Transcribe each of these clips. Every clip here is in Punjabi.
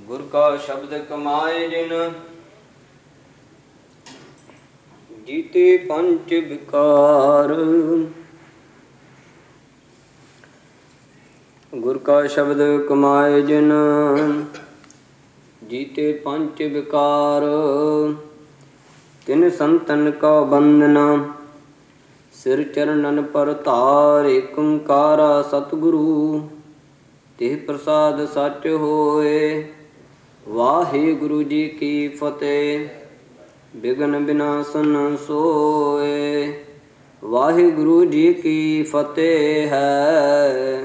गुर का शब्द कमाए जिन जीते पंच विकार। गुर का शब्द कमाए जिन जीते पंच विकार। तिन संतन का बंदना सिर चरणन पर तार। एक ओंकारा सतगुरु तिह प्रसाद सच होए। वाहिगुरु जी की फतेह बिघ्न विनाशन सोए। वाहिगुरु जी की फतेह है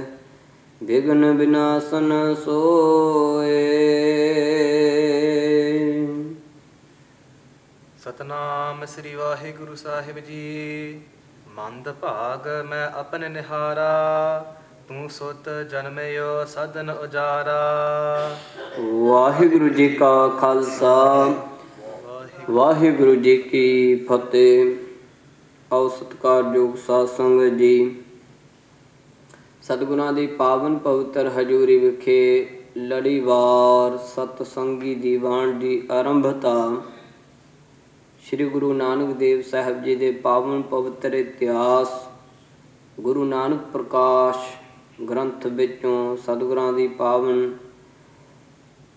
बिघ्न विनाशन सोए। सतनाम श्री वाहिगुरु साहिब जी। मंद भाग मैं अपन निहारा। तू सुत जन्मयो सदन उजारा। वाहिगुरु जी का खालसा वाहिगुरु जी की फतेह। आओ सत्कारयोग साध संगत जी, सतगुਰਾਂ ਦੀ ਪਾਵਨ ਪਵਿੱਤਰ ਹਜ਼ੂਰੀ ਵਿਖੇ ਲੜੀਵਾਰ ਸਤਸੰਗੀ ਦੀਵਾਨ ਦੀ ਆਰੰਭਤਾ ਸ੍ਰੀ ਗੁਰੂ ਨਾਨਕ ਦੇਵ ਸਾਹਿਬ ਜੀ ਦੇ ਪਾਵਨ ਪਵਿੱਤਰ ਇਤਿਹਾਸ ਗੁਰੂ ਨਾਨਕ ਪ੍ਰਕਾਸ਼ ਗ੍ਰੰਥ ਵਿੱਚੋਂ ਸਤਿਗੁਰਾਂ ਦੀ ਪਾਵਨ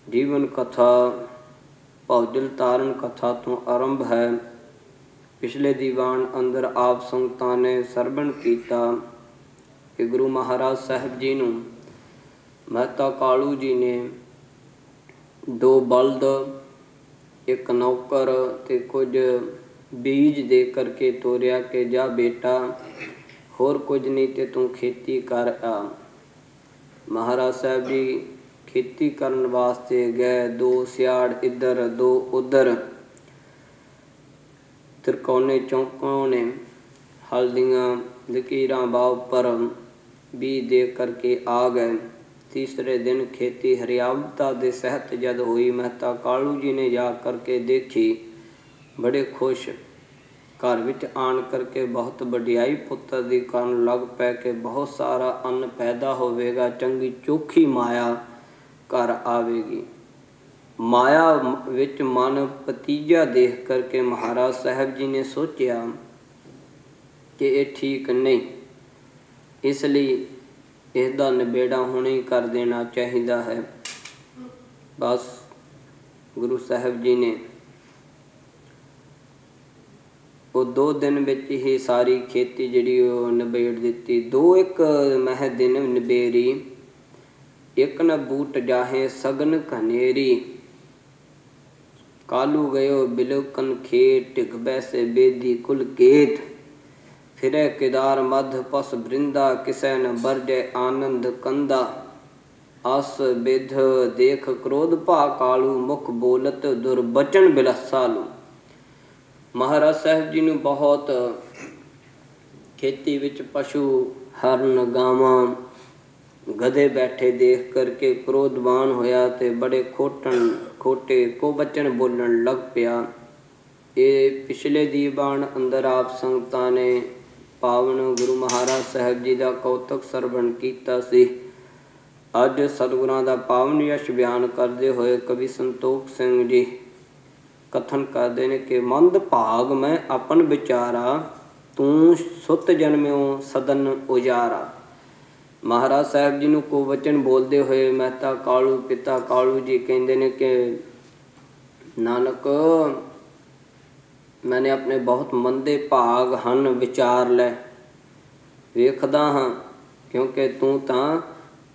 ਜੀਵਨ ਕਥਾ ਭੌਜਲ ਤਾਰਨ ਕਥਾ ਤੋਂ ਆਰੰਭ ਹੈ। ਪਿਛਲੇ ਦੀਵਾਨ ਅੰਦਰ ਆਪ ਸੰਗਤਾਂ ਨੇ ਸਰਵਣ ਕੀਤਾ ਕਿ ਗੁਰੂ ਮਹਾਰਾਜ ਸਾਹਿਬ ਜੀ ਨੂੰ ਮਹਿਤਾ ਕਾਲੂ ਜੀ ਨੇ 2 ਬਲਦ, 1 ਨੌਕਰ ਤੇ ਕੁਝ ਬੀਜ ਦੇ ਕਰਕੇ ਤੋਰਿਆ ਕਿ ਜਾ ਬੇਟਾ ਹੋਰ ਕੁਝ ਨਹੀਂ ਤੇ ਤੂੰ ਖੇਤੀ ਕਰ ਆ। ਮਹਾਰਾਜ ਸਾਹਿਬ ਜੀ ਖੇਤੀ ਕਰਨ ਵਾਸਤੇ ਗਏ। 2 ਸਿਆੜ ਇੱਧਰ 2 ਉੱਧਰ ਤਿਰਕੋਣੇ ਚੌਂਕੋਣੇ ਹਲਦੀਆਂ ਲਕੀਰਾਂ ਬਾ ਉੱਪਰ ਬੀਜ ਦੇ ਕਰਕੇ ਆ ਗਏ। ਤੀਸਰੇ ਦਿਨ ਖੇਤੀ ਹਰਿਆਵਲਤਾ ਦੇ ਸਹਿਤ ਜਦ ਹੋਈ ਮਹਿਤਾ ਕਾਲੂ ਜੀ ਨੇ ਜਾ ਕਰਕੇ ਦੇਖੀ। ਬੜੇ ਖੁਸ਼ ਘਰ ਵਿੱਚ ਆਣ ਕਰਕੇ ਬਹੁਤ ਵਡਿਆਈ ਪੁੱਤਰ ਦੀ ਕਰਨ ਲੱਗ ਪੈ ਕਿ ਬਹੁਤ ਸਾਰਾ ਅੰਨ ਪੈਦਾ ਹੋਵੇਗਾ, ਚੰਗੀ ਚੋਖੀ ਮਾਇਆ ਘਰ ਆਵੇਗੀ। ਮਾਇਆ ਵਿੱਚ ਮਨ ਭਤੀਜਾ ਦੇਖ ਕਰਕੇ ਮਹਾਰਾਜ ਸਾਹਿਬ ਜੀ ਨੇ ਸੋਚਿਆ ਕਿ ਇਹ ਠੀਕ ਨਹੀਂ, ਇਸ ਲਈ ਇਸ ਦਾ ਨਿਬੇੜਾ ਹੁਣੇ ਹੀ ਕਰ ਦੇਣਾ ਚਾਹੀਦਾ ਹੈ। ਬਸ ਗੁਰੂ ਸਾਹਿਬ ਜੀ ਨੇ ਉਹ 2 ਦਿਨ ਵਿੱਚ ਹੀ ਸਾਰੀ ਖੇਤੀ ਜਿਹੜੀ ਉਹ ਨਿਬੇੜ ਦਿੱਤੀ। 2-1 ਮਹਿ ਦਿਨ ਨਿਬੇਰੀ। 1 ਨ ਬੂਟ ਜਾਹੇ ਸਗਨ ਘਨੇਰੀ। ਕਾਲੂ ਗਇਓ ਬਿਲੋਕਨ ਖੇਤ ਢਿਗ ਬੈਸੇ ਬੇਦੀ ਕੁਲ ਕੇਤ। ਫਿਰੇ ਕਿਦਾਰ ਮਧ ਪਸ ਬ੍ਰਿੰਦਾ ਕਿਸੈ ਨ ਬਰਜੈ ਆਨੰਦ ਕੰਦਾ। ਅਸ ਬਿਧ ਦੇਖ ਕ੍ਰੋਧ ਭਾ ਕਾਲੂ ਮੁਖ ਬੋਲਤ ਦੁਰਬਚਨ ਬਿਲਸਾਲੂ। ਮਹਾਰਾਜ ਸਾਹਿਬ ਜੀ ਨੂੰ ਬਹੁਤ ਖੇਤੀ ਵਿੱਚ ਪਸ਼ੂ ਹਰਨ ਗਾਵਾਂ ਗਧੇ ਬੈਠੇ ਦੇਖ ਕਰਕੇ ਕ੍ਰੋਧਵਾਨ ਹੋਇਆ ਤੇ ਬੜੇ ਖੋਟੇ ਕੁਵਚਨ ਬੋਲਣ ਲੱਗ ਪਿਆ। ਇਹ ਪਿਛਲੇ ਦੀਵਾਨ ਅੰਦਰ ਆਪ ਸੰਗਤਾਂ ਨੇ ਪਾਵਨ ਗੁਰੂ ਮਹਾਰਾਜ ਸਾਹਿਬ ਜੀ ਦਾ ਕੌਤਕ ਸਰਵਣ ਕੀਤਾ ਸੀ। ਅੱਜ ਸਤਿਗੁਰਾਂ ਦਾ ਪਾਵਨ ਯਸ਼ ਬਿਆਨ ਕਰਦੇ ਹੋਏ ਕਵੀ ਸੰਤੋਖ ਸਿੰਘ ਜੀ ਕਥਨ ਕਰਦੇ ਨੇ ਕਿ ਮੰਦ ਭਾਗ ਮੈਂ ਆਪਨ ਵਿਚਾਰਾ। ਤੂੰ ਸੁੱਤ ਜਨਮਿਓ ਸਦਨ ਉਜਾਰਾ। ਮਹਾਰਾਜ ਸਾਹਿਬ ਜੀ ਨੂੰ ਕੁਵਚਨ ਬੋਲਦੇ ਹੋਏ ਮਹਿਤਾ ਕਾਲੂ ਪਿਤਾ ਕਾਲੂ ਜੀ ਕਹਿੰਦੇ ਨੇ ਕਿ ਨਾਨਕ ਮੈਨੇ ਆਪਣੇ ਬਹੁਤ ਮੰਦੇ ਭਾਗ ਹਨ ਵਿਚਾਰ ਲੈ ਵੇਖਦਾ ਹਾਂ, ਕਿਉਂਕਿ ਤੂੰ ਤਾਂ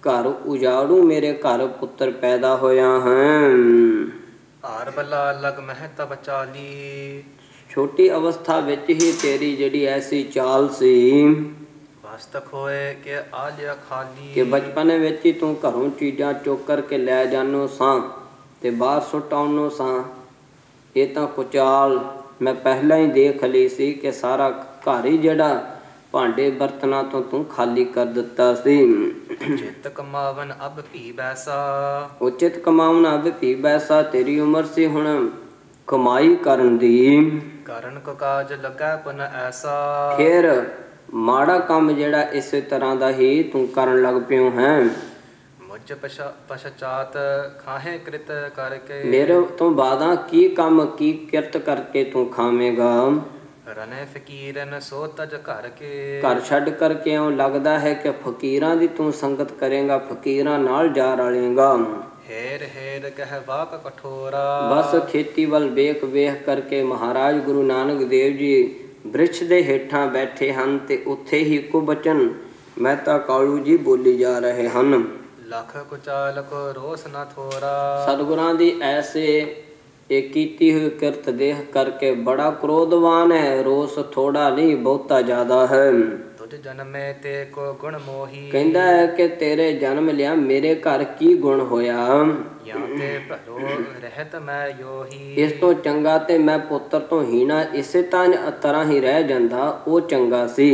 ਘਰ ਉਜਾੜੂ ਮੇਰੇ ਘਰ ਪੁੱਤਰ ਪੈਦਾ ਹੋਇਆ ਹੈ। ਹਾਰ ਬੱਲਾ ਲਗ ਮਹਿਤਾ ਬਚਾਲੀ। ਛੋਟੀ ਅਵਸਥਾ ਵਿੱਚ ਹੀ ਤੇਰੀ ਜਿਹੜੀ ਐਸੀ ਚਾਲ ਸੀ ਵਸਤਕ ਹੋਏ ਕਿ ਆ ਲਿਆ ਖਾਲੀ। ਕਿ ਬਚਪਨ ਵਿੱਚ ਹੀ ਤੂੰ ਘਰੋਂ ਚੀਜ਼ਾਂ ਚੁੱਕ ਕਰਕੇ ਲੈ ਜਾਨੋ ਸਾਂ ਤੇ ਬਾਹਰ ਸੁੱਟ ਆਉਣੋ ਸਾਂ। ਇਹ ਤਾਂ ਕੁਚਾਲ ਮੈਂ ਪਹਿਲਾਂ ਹੀ ਦੇਖ ਲਈ ਸੀ ਕਿ ਸਾਰਾ ਘਰ ਹੀ ਜਿਹੜਾ ਭਾਂਡੇ ਬਰਤਨਾਂ ਤੋਂ ਤੂੰ ਖਾਲੀ ਕਰ ਦਿੱਤਾ ਸੀ। ਚਿੱਤ ਕਮਾਵਨ ਅਬ ਭੀ ਬੈਸਾ। ਉਚਿਤ ਕਮਾਵਨ ਅਬ ਭੀ ਬੈਸਾ। ਤੇਰੀ ਉਮਰ ਸੀ ਹੁਣ ਕਮਾਈ ਕਰਨ ਦੀ। ਕਰਨ ਕੋ ਕਾਜ ਲੱਗਾ ਪੁਨ ਐਸਾ। ਫਿਰ ਮਾੜਾ ਕੰਮ ਜਿਹੜਾ ਇਸੇ ਤਰ੍ਹਾਂ ਦਾ ਹੀ ਤੂੰ ਕਰਨ ਲੱਗ ਪਿਓ ਹੈ। ਮੁਝ ਪਛਚਾਤ ਖਾਹੇ ਕ੍ਰਿਤ ਕਰਕੇ। ਮੇਰੇ ਤੋਂ ਬਾਅਦਾਂ ਕੀ ਕੰਮ ਕੀ ਕਿਰਤ ਕਰਕੇ ਤੂੰ ਖਾਵੇਂਗਾ। ਰਨੇ ਫਕੀਰਨ ਸੋ ਤਜ ਘਰ ਕੇ। ਘਰ ਛੱਡ ਕਰਕੇ ਇਉਂ ਲੱਗਦਾ ਹੈ ਕਿ ਫਕੀਰਾਂ ਦੀ ਤੂੰ ਸੰਗਤ ਕਰੇਗਾ, ਫਕੀਰਾਂ ਨਾਲ ਜਾ ਰਲੇਗਾ। ਹੇਰ ਹੇਰ ਕਹਿ ਵਾਕ ਕਠੋਰਾ। ਬਸ ਖੇਤੀ ਵੱਲ ਵੇਖ ਵੇਖ ਕਰਕੇ ਮਹਾਰਾਜ ਗੁਰੂ ਨਾਨਕ ਦੇਵ ਜੀ ਬ੍ਰਿਛ ਦੇ ਹੇਠਾਂ ਬੈਠੇ ਹਨ ਤੇ ਉੱਥੇ ਹੀ ਇੱਕੋ ਬਚਨ ਮਹਿਤਾ ਕਾਲੂ ਜੀ ਬੋਲੀ ਜਾ ਰਹੇ ਹਨ। ਲਖ ਕੁਚਾਲ ਕੋ ਰੋਸ ਨਾ ਥੋਰਾ। ਸਤਿਗੁਰਾਂ ਦੀ ਐਸੇ ਇਹ ਕੀਤੀ ਹੋਈ ਕਿਰਤ ਦੇਖ ਕਰਕੇ ਬੜਾ ਕ੍ਰੋਧਵਾਨ ਹੈ, ਰੋਸ ਥੋੜਾ ਨਹੀਂ ਬਹੁਤਾ ਜ਼ਿਆਦਾ ਹੈ। ਤੁਝ ਜਨਮੇ ਤੇ ਕੋ ਗੁਣ ਮੋਹੀ। ਕਹਿੰਦਾ ਹੈ ਕਿ ਤੇਰੇ ਜਨਮ ਲਿਆ ਮੇਰੇ ਘਰ ਕੀ ਗੁਣ ਹੋਇਆ। ਜਾਂ ਤੇ ਭਲੋ ਰਹਿਤ ਮੈਂ ਯੋਹੀ। ਇਸ ਤੋਂ ਚੰਗਾ ਤੇ ਮੈਂ ਪੁੱਤਰ ਤੋਂ ਹੀਣਾ ਇਸੇ ਤਰ੍ਹਾਂ ਹੀ ਰਹਿ ਜਾਂਦਾ, ਉਹ ਚੰਗਾ ਸੀ।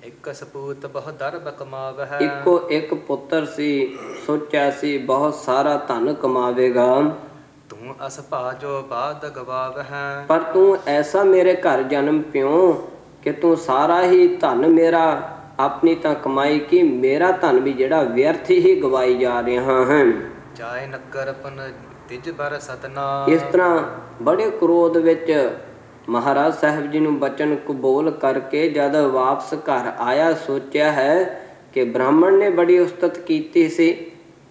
ਇੱਕ ਸਪੂਤ ਬਹੁ ਦਰਬ ਕਮਾਵਹਿ। ਇੱਕੋ ਇੱਕ ਪੁੱਤਰ ਸੀ, ਸੋਚਿਆ ਸੀ ਬਹੁਤ ਸਾਰਾ ਧਨ ਕਮਾਵੇਗਾ। ਤੂੰ ਅਸ ਭਾਜੋ ਬਾਦ ਗਵਾਵਹਿ। ਪਰ ਤੂੰ ਐਸਾ ਮੇਰੇ ਘਰ ਜਨਮ ਪਿਓ ਕਿ ਤੂੰ ਸਾਰਾ ਹੀ ਧਨ ਮੇਰਾ ਆਪਣੀ ਤਾਂ ਕਮਾਈ ਕੀ ਮੇਰਾ ਧਨ ਵੀ ਜਿਹੜਾ ਵਿਅਰਥ ਹੀ ਗਵਾਈ ਜਾ ਰਿਹਾ ਹੈ। ਜਾਏ ਨਗਰ ਪਨ ਤਿਜ ਬਰ ਸਤਨਾ। ਇਸ ਤਰ੍ਹਾਂ ਬੜੇ ਕ੍ਰੋਧ ਵਿੱਚ ਮਹਾਰਾਜ ਸਾਹਿਬ ਜੀ ਨੂੰ ਬਚਨ ਕਬੂਲ ਕਰਕੇ ਜਦ ਵਾਪਸ ਘਰ ਆਇਆ, ਸੋਚਿਆ ਹੈ ਕਿ ਬ੍ਰਾਹਮਣ ਨੇ ਬੜੀ ਉਸਤਤ ਕੀਤੀ ਸੀ,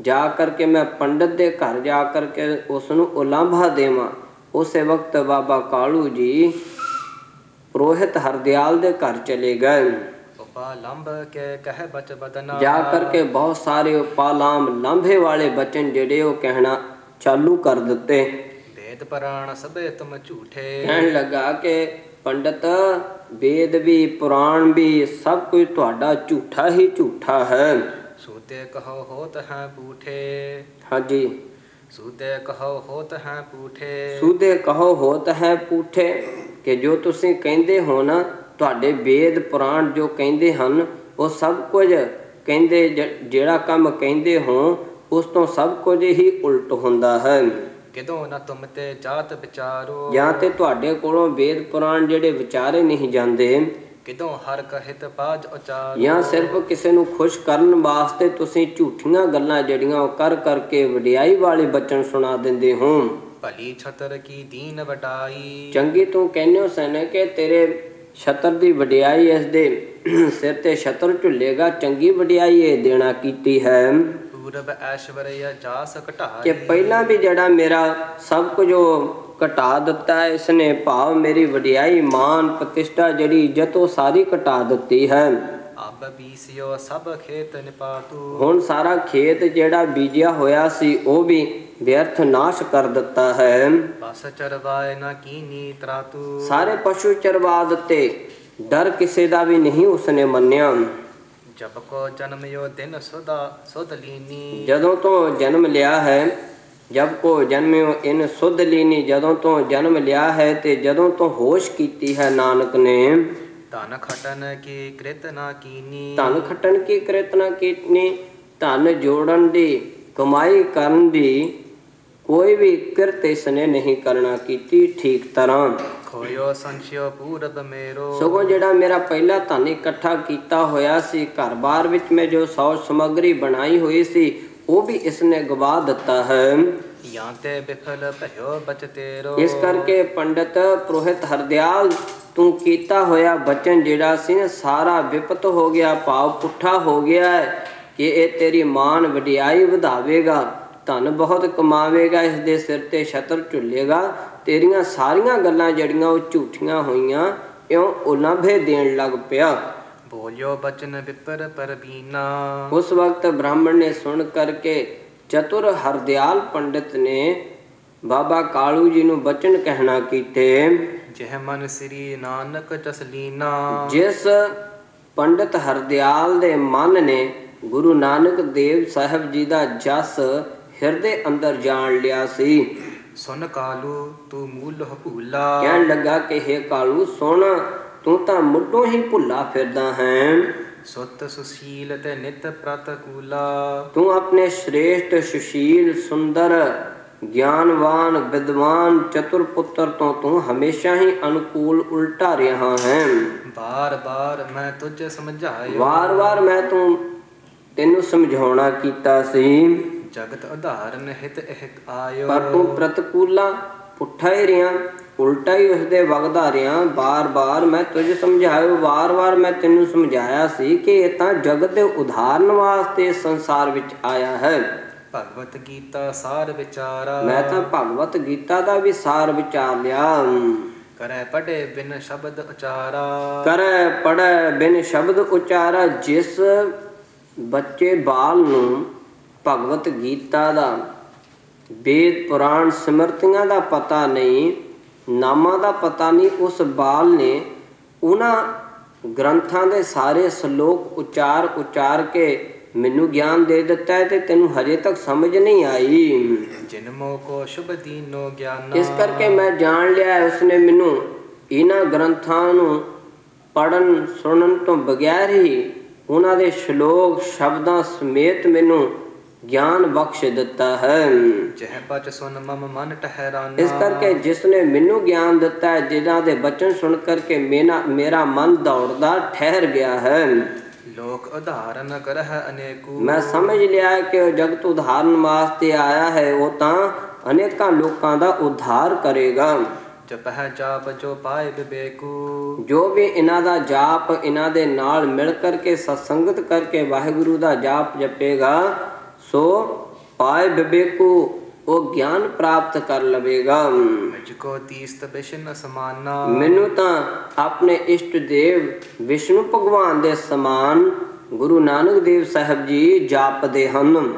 ਜਾ ਕਰਕੇ ਮੈਂ ਪੰਡਤ ਦੇ ਘਰ ਜਾ ਕਰਕੇ ਉਸ ਨੂੰ ਉਲਾਂਭਾ ਦੇਵਾਂ। ਉਸੇ ਵਕਤ ਬਾਬਾ ਕਾਲੂ ਜੀ ਪੁਰੋਹਿਤ ਹਰਦਿਆਲ ਦੇ ਘਰ ਚਲੇ ਗਏ। ਉਪਾਲੰਭ ਕੇ ਕਹਿ ਬਚ ਬਦਨਾ। ਜਾ ਕਰਕੇ ਬਹੁਤ ਸਾਰੇ ਉਪਾਲਾਮ ਲਾਂਭੇ ਵਾਲੇ ਬਚਨ ਜਿਹੜੇ ਉਹ ਕਹਿਣਾ ਚਾਲੂ ਕਰ ਦਿੱਤੇ। ਵੇਦ ਪੁਰਾਣ ਸਭੇ ਤੁਮ ਝੂਠੇ। ਕਹਿਣ ਲੱਗਾ ਕਿ ਪੰਡਤ ਵੇਦ ਵੀ ਪੁਰਾਣ ਵੀ ਸਭ ਕੁਝ ਤੁਹਾਡਾ ਝੂਠਾ ਹੀ ਝੂਠਾ ਹੈ। ਸੂਤੇ ਕਹੋ ਹੋਤ ਹੈ ਪੂਠੇ। ਹਾਂਜੀ, ਸੂਤੇ ਕਹੋ ਹੋਤ ਹੈ ਪੂਠੇ। ਸੂਦੇ ਕਹੋ ਹੋਤ ਹੈ ਪੂਠੇ, ਕਿ ਜੋ ਤੁਸੀਂ ਕਹਿੰਦੇ ਹੋ ਨਾ ਤੁਹਾਡੇ ਵੇਦ ਪੁਰਾਣ ਜੋ ਕਹਿੰਦੇ ਹਨ ਉਹ ਸਭ ਕੁਝ ਕਹਿੰਦੇ, ਜਿਹੜਾ ਕੰਮ ਕਹਿੰਦੇ ਹੋ ਉਸ ਤੋਂ ਸਭ ਕੁਝ ਹੀ ਉਲਟ ਹੁੰਦਾ ਹੈ। ਕਿਦੋਂ ਨਾ ਤੁਮ ਤੇ ਜਾਤ ਵਿਚਾਰੋ। ਜਾਂ ਤੇ ਤੁਹਾਡੇ ਕੋਲੋਂ ਵੇਦ ਪੁਰਾਣ ਜਿਹੜੇ ਵਿਚਾਰੇ ਨਹੀਂ ਜਾਂਦੇ। ਕਿਦੋਂ ਹਰ ਕਹਿਤ ਪਾਜ ਉਚਾਰੋ। ਜਾਂ ਸਿਰਫ ਕਿਸੇ ਨੂੰ ਖੁਸ਼ ਕਰਨ ਵਾਸਤੇ ਤੁਸੀਂ ਝੂਠੀਆਂ ਗੱਲਾਂ ਜਿਹੜੀਆਂ ਉਹ ਕਰ ਕਰਕੇ ਵਡਿਆਈ ਵਾਲੇ ਬਚਨ ਸੁਣਾ ਦਿੰਦੇ ਹੋ। ਭਲੀ ਛਤਰ ਕੀ ਦੀਨ ਵਡਾਈ। ਚੰਗੀ ਤੂੰ ਕਹਿੰਦੇ ਹੋ ਸਨ ਕਿ ਤੇਰੇ ਛਤਰ ਦੀ ਵਡਿਆਈ, ਇਸ ਦੇ ਸਿਰ ਤੇ ਛਤਰ ਝੁੱਲੇਗਾ, ਚੰਗੀ ਵਡਿਆਈ ਇਹ ਦੇਣਾ ਕੀਤੀ ਹੈ। ਪੂਰਬ ਐਸ਼ਵਰਯ ਜਾਸ ਘਟਾਈ। ਕਿ ਪਹਿਲਾਂ ਵੀ ਜਿਹੜਾ ਮੇਰਾ ਸਭ ਕੁਝ ਉਹ ਘਟਾ ਦਿੱਤਾ ਹੈ, ਇਸਨੇ ਭਾਵ ਮੇਰੀ ਵਡਿਆਈ ਮਾਨ ਪ੍ਰਤਿਸ਼ਠਾ ਜਿਹੜੀ ਇੱਜ਼ਤ ਉਹ ਸਾਰੀ ਘਟਾ ਦਿੱਤੀ ਹੈ। ਅਬ ਬੀਸਿਓ ਸਭ ਖੇਤ ਨਿਪਾਤੂ। ਹੁਣ ਸਾਰਾ ਖੇਤ ਜਿਹੜਾ ਬੀਜਿਆ ਹੋਇਆ ਸੀ ਉਹ ਵੀ ਵਿਅਰਥ ਨਾਸ਼ ਕਰ ਦਿੱਤਾ ਹੈ। ਬਸ ਚਰਵਾਏ ਨਾ ਕੀਨੀ ਤਰਾਤੂ। ਸਾਰੇ ਪਸ਼ੂ ਚਰਵਾ ਦਿੱਤੇ, ਡਰ ਕਿਸੇ ਦਾ ਵੀ ਨਹੀਂ ਉਸਨੇ ਮੰਨਿਆ। ਜਬ ਕੋ ਜਨਮਿਓ ਦਿਨ ਸੁਧ ਲੀਨੀ। ਜਦੋਂ ਤੋਂ ਜਨਮ ਲਿਆ ਹੈ, ਜਬ ਕੋ ਜਨਮਿਓ ਇਨ ਸੁਧ ਲੀਨੀ, ਜਦੋਂ ਤੋਂ ਜਨਮ ਲਿਆ ਹੈ ਤੇ ਜਦੋਂ ਤੋਂ ਹੋਸ਼ ਕੀਤੀ ਹੈ ਨਾਨਕ ਨੇ। ਧਨ ਖਟਨ ਕੀ ਕ੍ਰਿਤ ਨਾ ਕੀਨੀ। ਧਨ ਖਟਣ ਕੀ ਕ੍ਰਿਤ ਨਾ ਕੀਨੀ, ਧਨ ਜੋੜਨ ਦੀ ਕਮਾਈ ਕਰਨ ਦੀ ਕੋਈ ਵੀ ਕਿਰਤ ਇਸਨੇ ਨਹੀਂ ਕਰਨਾ ਕੀਤੀ ਠੀਕ ਤਰ੍ਹਾਂ। ਖੋਇਓ ਸੰਸ਼ਿਓ ਪੂਰਬ ਮੇਰੋ। ਸਗੋਂ ਜਿਹੜਾ ਮੇਰਾ ਪਹਿਲਾ ਧਨ ਇਕੱਠਾ ਕੀਤਾ ਹੋਇਆ ਸੀ, ਘਰ-ਬਾਰ ਵਿੱਚ ਮੈਂ ਜੋ ਸੌਜ ਸਮੱਗਰੀ ਬਣਾਈ ਹੋਈ ਸੀ ਉਹ ਵੀ ਇਸਨੇ ਗਵਾ ਦਿੱਤਾ ਹੈ। ਜਾਂ ਤੇ ਬਿਫਲ ਭਇਓ ਬਚ ਤੇਰੋ। ਇਸ ਕਰਕੇ ਪੰਡਤ ਪੁਰੋਹਿਤ ਹਰਦਿਆਲ ਤੂੰ ਕੀਤਾ ਹੋਇਆ ਬਚਨ ਜਿਹੜਾ ਸੀ ਨਾ ਸਾਰਾ ਵਿਪਤ ਹੋ ਗਿਆ, ਭਾਵ ਪੁੱਠਾ ਹੋ ਗਿਆ ਹੈ ਕਿ ਇਹ ਤੇਰੀ ਮਾਨ ਵਡਿਆਈ ਵਧਾਵੇਗਾ, ਧਨ ਬਹੁਤ ਕਮਾਵੇਗਾ, ਇਸ ਦੇ ਸਿਰ ਤੇ ਛਤਰ ਝੁੱਲੇਗਾ। ਤੇਰੀਆਂ ਸਾਰੀਆਂ ਗੱਲਾਂ ਜਿਹੜੀਆਂ ਉਹ ਝੂਠੀਆਂ ਹੋਈਆਂ ਇਉਂ ਉਲਾਂਭੇ ਦੇਣ ਲੱਗ ਪਿਆ। ਬੋਲਿਓ ਬਚਨ ਵਿਪਰ ਪਰਬੀਨਾ। ਉਸ ਵਕਤ ਬ੍ਰਾਹਮਣ ਨੇ ਸੁਣ ਕਰਕੇ ਚਤੁਰ ਹਰਦਿਆਲ ਪੰਡਿਤ ਨੇ ਬਾਬਾ ਕਾਲੂ ਜੀ ਨੂੰ ਬਚਨ ਕਹਿਣਾ ਕੀਤੇ। ਜਿਹ ਮਨ ਸ੍ਰੀ ਨਾਨਕ ਜਸਲੀਨਾ। ਜਿਸ ਪੰਡਿਤ ਹਰਦਿਆਲ ਦੇ ਮਨ ਨੇ ਗੁਰੂ ਨਾਨਕ ਦੇਵ ਸਾਹਿਬ ਜੀ ਦਾ ਜਸ ਹਿਰਦੇ ਅੰਦਰ ਜਾਣ ਲਿਆ ਸੀ। ਸੁਨ ਕਾਲੂ ਤੂੰ ਮੂਲ ਭੂਲਾ। ਕਹਿਣ ਲੱਗਾ ਕਿ ਹੇ ਕਾਲੂ ਸੁਣ, ਤੂੰ ਤਾਂ ਮੁੱਢੋਂ ਹੀ ਭੁੱਲਾ ਫਿਰਦਾ ਹੈ। ਸੁਤ ਸੁਸ਼ੀਲ ਤੇ ਨਿਤ ਪ੍ਰਤਕੂਲਾ। ਤੂੰ ਆਪਣੇ ਸ਼੍ਰੇਸ਼ਟ ਸੁਸ਼ੀਲ ਸੁੰਦਰ ਗਿਆਨਵਾਨ ਵਿਦਵਾਨ ਚਤੁਰ ਪੁੱਤਰ ਤੋਂ ਤੂੰ ਹਮੇਸ਼ਾ ਹੀ ਅਨੁਕੂਲ ਉਲਟਾ ਰਿਹਾ ਹੈ। ਬਾਰ ਬਾਰ ਮੈਂ ਤੁਝ ਸਮਝਾਇਆ। ਵਾਰ ਵਾਰ ਮੈਂ ਤੈਨੂੰ ਸਮਝਾਉਣਾ ਕੀਤਾ ਸੀ। ਜਗਤ ਉਧਾਰਨ ਹਿਤ ਹਿਤ ਆਇਓ। ਪਰ ਤੂੰ ਪ੍ਰਤਕੂਲਾ ਪੁੱਠਾ ਹੀ ਰਿਆਂ, ਉਲਟਾ ਹੀ ਉਸਦੇ ਵਗਦਾ ਰਿਆਂ। ਬਾਰ-ਬਾਰ ਮੈਂ ਤੁਝ ਸਮਝਾਇਓ, ਵਾਰ-ਵਾਰ ਮੈਂ ਤੈਨੂੰ ਸਮਝਾਇਆ ਸੀ ਕਿ ਇਹ ਤਾਂ ਜਗਤ ਦੇ ਉਧਾਰਨ ਵਾਸਤੇ ਇਸ ਸੰਸਾਰ ਵਿੱਚ ਆਇਆ ਹੈ। ਭਗਵਤ ਗੀਤਾ ਸਾਰ ਵਿਚਾਰਾ। ਮੈਂ ਤਾਂ ਭਗਵਤ ਗੀਤਾ ਦਾ ਵੀ ਸਾਰ ਵਿਚਾਰ ਲਿਆ। ਕਰੈ ਪੜ੍ਹੇ ਬਿਨ ਸ਼ਬਦ ਉਚਾਰਾ। ਕਰੈ ਪੜ੍ਹੈ ਬਿਨ ਸ਼ਬਦ ਉਚਾਰਾ। ਜਿਸ ਬੱਚੇ ਬਾਲ ਨੂੰ ਭਗਵਤ ਗੀਤਾ ਦਾ, ਵੇਦ ਪੁਰਾਣ ਸਿਮਰਤੀਆਂ ਦਾ ਪਤਾ ਨਹੀਂ, ਨਾਮਾਂ ਦਾ ਪਤਾ ਨਹੀਂ, ਉਸ ਬਾਲ ਨੇ ਉਹਨਾਂ ਗ੍ਰੰਥਾਂ ਦੇ ਸਾਰੇ ਸ਼ਲੋਕ ਉਚਾਰ ਕੇ ਮੈਨੂੰ ਗਿਆਨ ਦੇ ਦਿੱਤਾ ਹੈ ਤੇ ਤੈਨੂੰ ਹਜੇ ਤੱਕ ਸਮਝ ਨਹੀਂ ਆਈ। ਜਿਨਮੋ ਕੋ ਸ਼ੁਭ ਦੀਨੋ ਗਿਆਨਾ। ਇਸ ਕਰਕੇ ਮੈਂ ਜਾਣ ਲਿਆ ਉਸਨੇ ਮੈਨੂੰ ਇਹਨਾਂ ਗ੍ਰੰਥਾਂ ਨੂੰ ਪੜ੍ਹਨ ਸੁਣਨ ਤੋਂ ਬਗੈਰ ਹੀ ਉਹਨਾਂ ਦੇ ਸ਼ਲੋਕ ਸ਼ਬਦਾਂ ਸਮੇਤ ਮੈਨੂੰ ਗਿਆਨ ਬਖਸ਼ ਦਿੱਤਾ ਹੈ। ਜਹ ਬਚ ਸੁਨ ਮਮ ਮਨ ਠਹਿਰਾਨਾ। ਇਸ ਕਰਕੇ ਜਿਸ ਨੇ ਮੈਨੂੰ ਗਿਆਨ ਦਿੱਤਾ ਹੈ, ਜਿਨ੍ਹਾਂ ਦੇ ਬਚਨ ਸੁਣ ਕਰਕੇ ਮੇਰਾ ਮਨ ਦੌੜਦਾ ਠਹਿਰ ਗਿਆ ਹੈ। ਲੋਕ ਉਧਾਰਨ ਕਰਹਿ ਅਨੇਕੂ। ਮੈਂ ਸਮਝ ਲਿਆ ਕਿ ਉਹ ਜਗਤ ਉਧਾਰਨ ਵਾਸਤੇ ਆਇਆ ਹੈ, ਉਹ ਤਾਂ ਅਨੇਕਾਂ ਲੋਕਾਂ ਦਾ ਉਧਾਰ ਕਰੇਗਾ। ਜਪਹਿ ਜਾਪ ਜੋ ਪਾਏ ਬਿਬੇਕੂ। ਜੋ ਵੀ ਇਹਨਾਂ ਦਾ ਜਾਪ ਇਹਨਾਂ ਦੇ ਨਾਲ ਮਿਲ ਕਰਕੇ ਸਤਸੰਗਤ ਕਰਕੇ ਵਾਹਿਗੁਰੂ ਦਾ ਜਾਪ ਜਪੇਗਾ, ਸੋ ਪਾਏ ਬਿਬੇਕੂ, ਉਹ ਗਿਆਨ ਪ੍ਰਾਪਤ ਕਰ ਲਵੇਗਾ। ਮੁਝਕੋ ਤੀਸਤ ਬਿਸ਼ਨ ਸਮਾਨਾ। ਮੈਨੂੰ ਤਾਂ ਆਪਣੇ ਇਸ਼ਟ ਦੇਵ ਵਿਸ਼ਨੂੰ ਭਗਵਾਨ ਦੇ ਸਮਾਨ ਗੁਰੂ ਨਾਨਕ ਦੇਵ ਸਾਹਿਬ ਜੀ ਜਾਪਦੇ ਹਨ।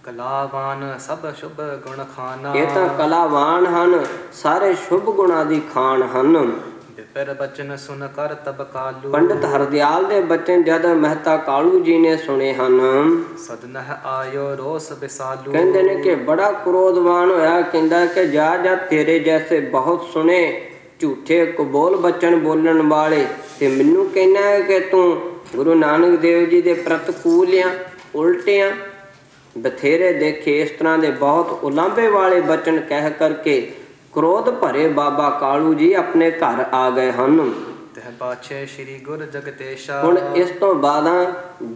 ਕਲਾਵਾਨ ਸਭ ਸ਼ੁਭ ਗੁਣ ਖਾਨਾ। ਇਹ ਤਾਂ ਕਲਾਵਾਨ ਹਨ, ਸਾਰੇ ਸ਼ੁਭ ਗੁਣਾਂ ਦੀ ਖਾਨ ਹਨ। ਬਿਪਰ ਬਚਨ ਸੁਨ ਕਰ ਤਬ ਕਾਲੂ। ਪੰਡਿਤ ਹਰਦਿਆਲ ਦੇ ਬਚਨ ਜਦ ਮਹਿਤਾ ਕਾਲੂ ਜੀ ਨੇ ਸੁਣੇ ਹਨ, ਸਦਨਹ ਆਇਓ ਰੋਸ ਬਿਸਾਲੂ। ਕਹਿੰਦੇ ਨੇ ਕਿ ਬੜਾ ਕ੍ਰੋਧਵਾਨ ਹੋਇਆ। ਕਹਿੰਦਾ ਕਿ ਜਾ ਤੇਰੇ ਜੈਸੇ ਬਹੁਤ ਸੁਣੇ ਝੂਠੇ ਕਬੋਲ ਬਚਨ ਬੋਲਣ ਵਾਲੇ, ਤੇ ਮੈਨੂੰ ਕਹਿਣਾ ਹੈ ਕਿ ਤੂੰ ਗੁਰੂ ਨਾਨਕ ਦੇਵ ਜੀ ਦੇ ਪ੍ਰਤਕੂਲ ਆ, ਉਲਟੇ ਆ। ਬਥੇਰੇ ਦੇਖੇ ਇਸ ਤਰ੍ਹਾਂ ਦੇ ਬਹੁਤ ਉਲਾਂਭੇ ਵਾਲੇ ਬਚਨ ਕਹਿ ਕਰਕੇ ਕ੍ਰੋਧ ਭਰੇ ਬਾਬਾ ਕਾਲੂ ਜੀ ਆਪਣੇ ਘਰ ਆ ਗਏ ਹਨ। ਤਹ ਪਾਛੇ ਸ੍ਰੀ ਗੁਰ ਜਗਤੇਸ਼ਾ। ਹੁਣ ਇਸ ਤੋਂ ਬਾਅਦਾਂ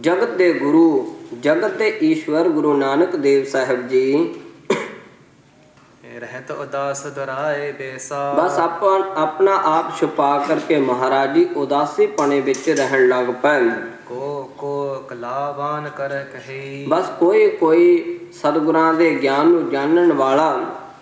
ਜਗਤ ਦੇ ਗੁਰੂ, ਜਗਤ ਦੇ ਈਸ਼ਵਰ ਗੁਰੂ ਨਾਨਕ ਦੇਵ ਸਾਹਿਬ ਜੀ ਰਹਿਤ ਉਦਾਸ ਦਰਾਏ ਬੇਸਾ। ਬਸ ਆਪਣਾ ਆਪ ਛੁਪਾ ਕਰਕੇ ਮਹਾਰਾਜ ਜੀ ਉਦਾਸੀ ਪਣੇ ਵਿੱਚ ਰਹਿਣ ਲੱਗ ਪਏ। ਕੋ ਕਲਾਵਾਨ ਕਰ ਕਹੀ। ਬਸ ਕੋਈ ਸਤਿਗੁਰਾਂ ਦੇ ਗਿਆਨ ਨੂੰ ਜਾਣਨ ਵਾਲਾ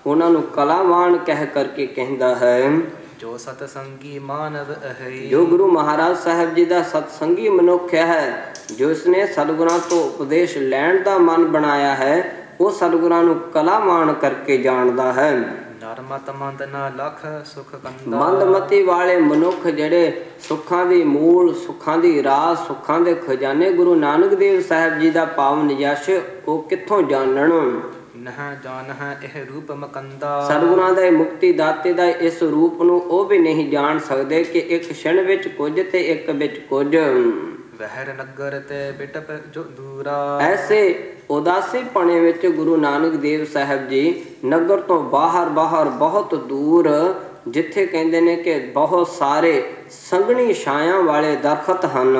ਉਹਨਾਂ ਨੂੰ ਕਲਾਵਾਨ ਕਹਿ ਕਰਕੇ ਕਹਿੰਦਾ ਹੈ। ਜੋ ਸਤ ਸੰਗੀ ਮਾਨਵ ਅਹਈ। ਜੋ ਗੁਰੂ ਮਹਾਰਾਜ ਸਾਹਿਬ ਜੀ ਦਾ ਸਤਸੰਗੀ ਮਨੁੱਖ ਹੈ, ਜੋ ਇਸਨੇ ਸਤਿਗੁਰਾਂ ਤੋਂ ਉਪਦੇਸ਼ ਲੈਣ ਦਾ ਮਨ ਬਣਾਇਆ ਹੈ, ਉਹ ਸਤਿਗੁਰਾਂ ਨੂੰ ਕਲਾਵਾਨ ਕਰਕੇ ਜਾਣਦਾ ਹੈ। ਨਰਮਤ ਮੰਦ ਨਾ ਲਖ ਸੁਖ ਕੰਦਾ। ਮੰਦਮਤੀ ਵਾਲੇ ਮਨੁੱਖ ਜਿਹੜੇ ਸੁੱਖਾਂ ਦੀ ਮੂਲ, ਸੁੱਖਾਂ ਦੀ ਰਾਜ, ਸੁੱਖਾਂ ਦੇ ਖਜ਼ਾਨੇ ਗੁਰੂ ਨਾਨਕ ਦੇਵ ਸਾਹਿਬ ਜੀ ਦਾ ਪਾਵਨ ਯਸ਼, ਉਹ ਕਿੱਥੋਂ ਜਾਣਨ। ਨਹ ਜਾਣਹ ਇਹ ਰੂਪ ਮਕੰਦਾ। ਸਤਿਗੁਰਾਂ ਦੇ ਮੁਕਤੀ ਦਾਤੇ ਦਾ ਇਸ ਰੂਪ ਨੂੰ ਉਹ ਵੀ ਨਹੀਂ ਜਾਣ ਸਕਦੇ ਕਿ ਇੱਕ ਛਿਣ ਵਿੱਚ ਕੁਝ ਤੇ ਇੱਕ ਵਿੱਚ ਕੁਝ। ਵਹਿਰ ਨਗਰ ਤੇ ਬਿਟਪ ਜੋ ਦੂਰਾ। ਐਸੇ ਉਦਾਸੀ ਪਣੇ ਵਿੱਚ ਗੁਰੂ ਨਾਨਕ ਦੇਵ ਸਾਹਿਬ ਜੀ ਨਗਰ ਤੋਂ ਬਾਹਰ ਬਹੁਤ ਦੂਰ, ਜਿੱਥੇ ਕਹਿੰਦੇ ਨੇ ਕਿ ਬਹੁਤ ਸਾਰੇ ਸੰਘਣੀ ਛਾਇਆ ਵਾਲੇ ਦਰਖਤ ਹਨ।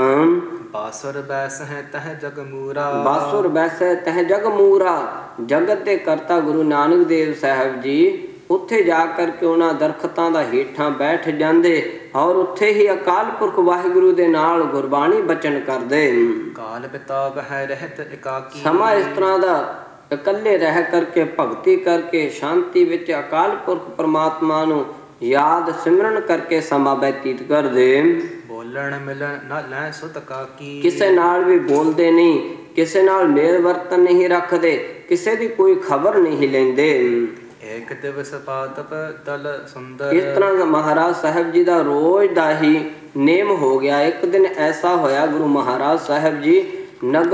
ਬਾਸੁਰ ਬੈਸਹਿ ਤਹ ਜਗ ਮੂਰਾ। ਬਾਸੁਰ ਬੈਸਹਿ ਤਹ ਜਗ ਮੂਰਾ। ਜਗਤ ਦੇ ਕਰਤਾ ਗੁਰੂ ਨਾਨਕ ਦੇਵ ਸਾਹਿਬ ਜੀ ਉੱਥੇ ਜਾ ਕਰਕੇ ਉਹਨਾਂ ਦਰਖਤਾਂ ਦਾ ਹੇਠਾਂ ਬੈਠ ਜਾਂਦੇ ਔਰ ਉੱਥੇ ਹੀ ਅਕਾਲ ਪੁਰਖ ਵਾਹਿਗੁਰੂ ਦੇ ਨਾਲ ਗੁਰਬਾਣੀ ਬਚਨ ਕਰਦੇ। ਕਾਲ ਬਿਤਾਵ ਹੈ ਰਹਿਤ ਇਕਾਕੀ। ਸਮਾਂ ਇਸ ਤਰ੍ਹਾਂ ਦਾ ਇਕੱਲੇ ਰਹਿ ਕਰਕੇ ਭਗਤੀ ਕਰਕੇ ਸ਼ਾਂਤੀ ਵਿੱਚ ਅਕਾਲ ਪੁਰਖ ਪਰਮਾਤਮਾ ਨੂੰ ਯਾਦ ਸਿਮਰਨ ਕਰਕੇ ਸਮਾਂ ਬਤੀਤ ਕਰਦੇ। ਬੋਲਣ ਮਿਲਣ ਨਾ ਲੈ ਸੁਤ ਕਾਕੀ। ਕਿਸੇ ਨਾਲ ਵੀ ਬੋਲਦੇ ਨਹੀਂ, ਕਿਸੇ ਨਾਲ ਮੇਲ ਵਰਤਨ ਨਹੀਂ ਰੱਖਦੇ, ਕਿਸੇ ਦੀ ਕੋਈ ਖਬਰ ਨਹੀਂ ਲੈਂਦੇ। ਇੱਕ ਦਿਵਸ ਪਾਤਪ ਦਲ ਸੁੰਦਰ। ਇਸ ਤਰ੍ਹਾਂ ਮਹਾਰਾਜ ਸਾਹਿਬ ਜੀ ਦਾ ਰੋਜ਼ ਦਾ ਹੀ ਨੇਮ ਹੋ ਗਿਆ। ਇੱਕ ਦਿਨ ਐਸਾ ਹੋਇਆ ਗੁਰੂ ਮਹਾਰਾਜ ਸਾਹਿਬ ਜੀ ਨਗਰ